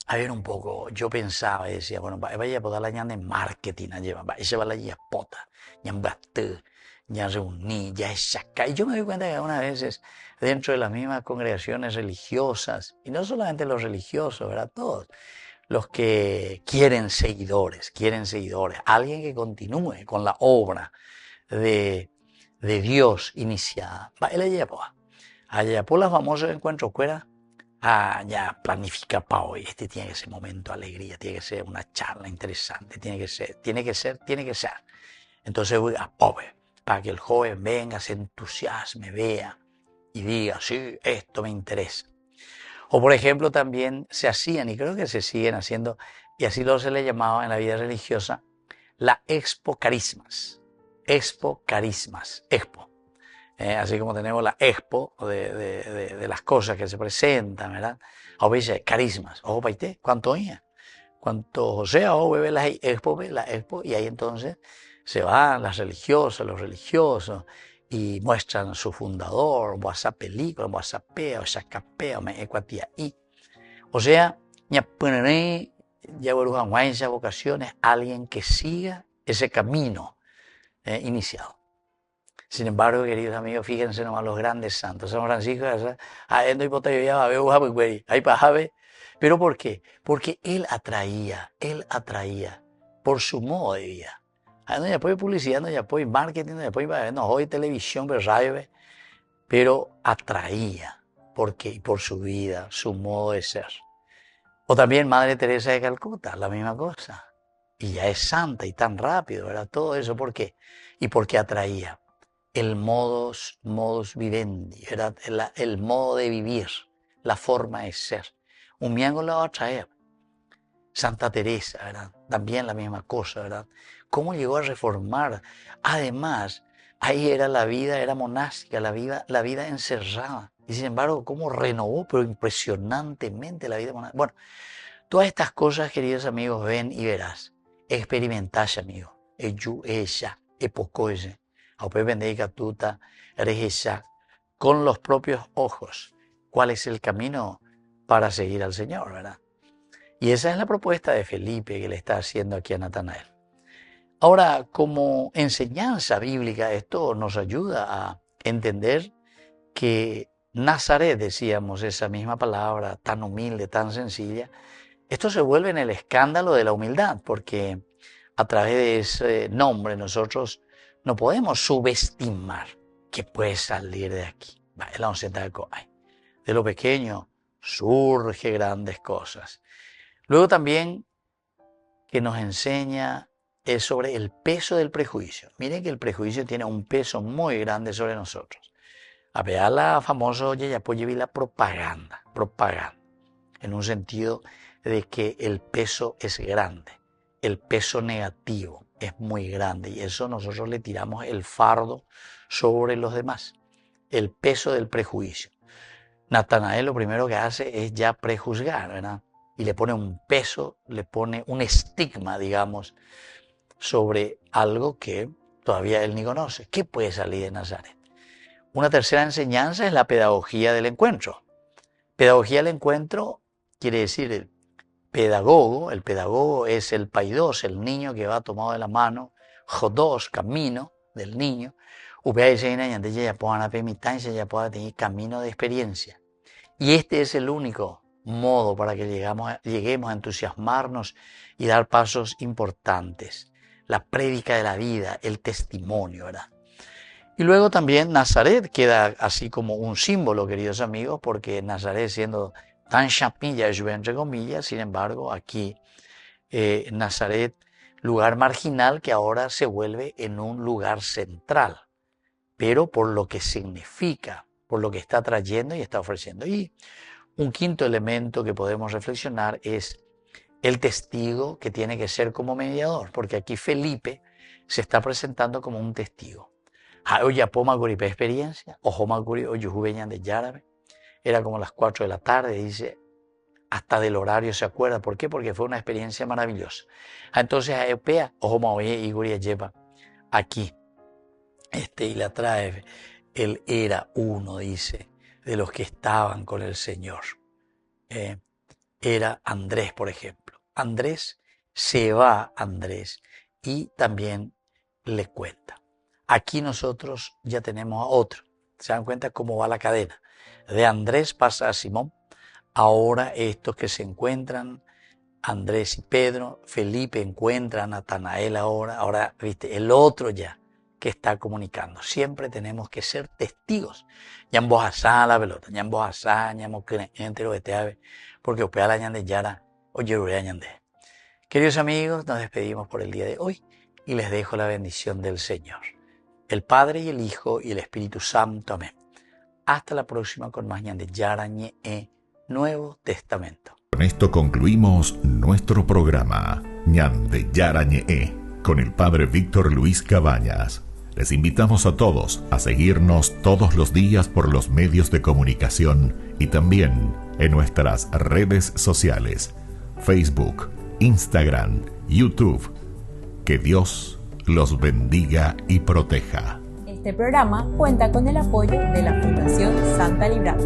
S1: a ver un poco, yo pensaba y decía, bueno, vaya a poder la ñan de marketing, ese va la ya pota, ñan baste, ya reuní, ya es saca. Y yo me doy cuenta que algunas veces dentro de las mismas congregaciones religiosas, y no solamente los religiosos, ¿verdad?, todos los que quieren seguidores, alguien que continúe con la obra de Dios iniciada. Él allá por los famosos encuentros fuera, ya planifica para hoy, este tiene que ser momento de alegría, tiene que ser una charla interesante, tiene que ser. Entonces voy a pobre, para que el joven venga, se entusiasme, vea y diga, sí, esto me interesa. O por ejemplo también se hacían, y creo que se siguen haciendo, y así lo se le llamaba en la vida religiosa, la Expo Carismas. Expo Carismas, Expo. Así como tenemos la Expo de las cosas que se presentan, ¿verdad? O veces carismas. Ojo, paite, ¿cuánto oía? Cuánto sea, o bebe la Expo, y ahí entonces se van las religiosas, los religiosos, y muestran su fundador, esa película, esa pea, esa capea, me ecuatía y. O sea, ya vocaciones, alguien que siga ese camino iniciado. Sin embargo, queridos amigos, fíjense nomás los grandes santos. San Francisco, ¿pero por qué? Porque él atraía por su modo de vida. No ya puede publicidad, no ya puede marketing, no ya puede hoy televisión, radio, pero atraía porque por su vida, su modo de ser. O también Madre Teresa de Calcuta, la misma cosa. Y ya es santa y tan rápido, ¿verdad? Todo eso, ¿por qué? Y porque atraía el modus vivendi, ¿verdad? El modo de vivir, la forma de ser. Un miango lo va a atraer. Santa Teresa, ¿verdad? También la misma cosa, ¿verdad? Cómo llegó a reformar. Además, ahí era la vida, era monástica, la vida encerrada. Y sin embargo, cómo renovó, pero impresionantemente la vida monástica. Bueno, todas estas cosas, queridos amigos, ven y verás. Experimentás, amigo. Ella, epocoye, con los propios ojos. ¿Cuál es el camino para seguir al Señor, verdad? Y esa es la propuesta de Felipe que le está haciendo aquí a Natanael. Ahora, como enseñanza bíblica, esto nos ayuda a entender que Nazaret, decíamos, esa misma palabra tan humilde, tan sencilla, esto se vuelve en el escándalo de la humildad, porque a través de ese nombre nosotros no podemos subestimar que puede salir de aquí. De lo pequeño surge grandes cosas. Luego también que nos enseña es sobre el peso del prejuicio. Miren que el prejuicio tiene un peso muy grande sobre nosotros. A ver, la famosa, oye, ya puede la propaganda, en un sentido de que el peso es grande, el peso negativo es muy grande y eso nosotros le tiramos el fardo sobre los demás, el peso del prejuicio. Natanael lo primero que hace es ya prejuzgar, ¿verdad? Y le pone un peso, le pone un estigma, digamos, sobre algo que todavía él ni conoce. ¿Qué puede salir de Nazaret? Una tercera enseñanza es la pedagogía del encuentro. Pedagogía del encuentro quiere decir pedagogo. El pedagogo es el paidos, el niño que va tomado de la mano, jodos, camino del niño. Ya pueda tener camino de experiencia. Y este es el único modo para que lleguemos a entusiasmarnos y dar pasos importantes. La prédica de la vida, el testimonio, ¿verdad? Y luego también Nazaret queda así como un símbolo, queridos amigos, porque Nazaret siendo tan chapilla, entre comillas, sin embargo, aquí Nazaret, lugar marginal que ahora se vuelve en un lugar central, pero por lo que significa, por lo que está trayendo y está ofreciendo. Y un quinto elemento que podemos reflexionar es el testigo que tiene que ser como mediador, porque aquí Felipe se está presentando como un testigo. Experiencia, era como las 4 de la tarde, dice, hasta del horario se acuerda. ¿Por qué? Porque fue una experiencia maravillosa. Entonces, aquí, y la trae, él era uno, dice, de los que estaban con el Señor. Era Andrés, por ejemplo. Andrés, se va Andrés y también le cuenta. Aquí nosotros ya tenemos a otro. ¿Se dan cuenta cómo va la cadena? De Andrés pasa a Simón. Ahora estos que se encuentran, Andrés y Pedro, Felipe encuentra a Natanael ahora, viste, el otro ya que está comunicando. Siempre tenemos que ser testigos. Ya en voz asá la pelota, ya en voz asá, ya entero de teave, porque opea la ñande yara, oye, ñande. Queridos amigos, nos despedimos por el día de hoy y les dejo la bendición del Señor. El Padre y el Hijo y el Espíritu Santo. Amén. Hasta la próxima con más ñande yarañe Nuevo Testamento.
S7: Con esto concluimos nuestro programa ñande yarañe con el Padre Víctor Luis Cabañas. Les invitamos a todos a seguirnos todos los días por los medios de comunicación y también en nuestras redes sociales, Facebook, Instagram, YouTube. Que Dios los bendiga y proteja.
S2: Este programa cuenta con el apoyo de la Fundación Santa Librada.